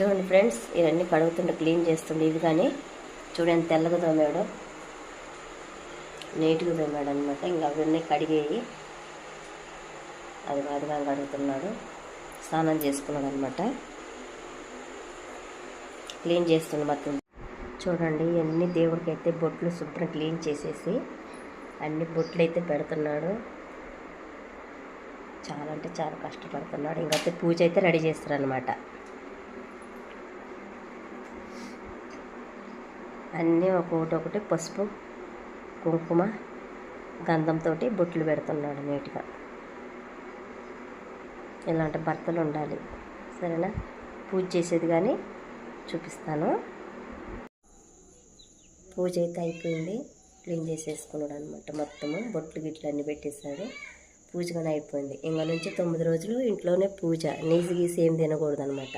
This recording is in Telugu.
చూడండి ఫ్రెండ్స్, ఇవన్నీ కడుగుతుండే, క్లీన్ చేస్తుండే. ఇవి కానీ చూడండి తెల్లగా తోమాడు, నీట్గా తోమాడు అనమాట. ఇంకా అవన్నీ కడిగేయి అది బాధగా కడుగుతున్నాడు. స్నానం చేసుకున్నాడు అనమాట, క్లీన్ చేస్తున్నాడు మొత్తం. చూడండి అన్ని దేవుడికి అయితే బొట్లు శుభ్రం క్లీన్ చేసేసి అన్ని బొట్లు అయితే పెడుతున్నాడు. చాలా అంటే చాలా కష్టపడుతున్నాడు. ఇంకైతే పూజ అయితే రెడీ చేస్తారనమాట. అన్నీ ఒకటి పసుపు కుంకుమ గంధంతో బొట్లు పెడుతున్నాడు నీట్గా. ఇలాంటి భర్తలు ఉండాలి, సరేనా? పూజ చేసేది కానీ చూపిస్తాను. పూజ అయితే అయిపోయింది, క్లీన్ చేసేసుకున్నాడు అనమాట. మొత్తము బొట్లు గిట్లు అన్నీ పెట్టేశాడు. పూజ కానీ అయిపోయింది. ఇంకా నుంచి 9 రోజులు ఇంట్లోనే పూజ. నీసు గీసి ఏం తినకూడదు అనమాట.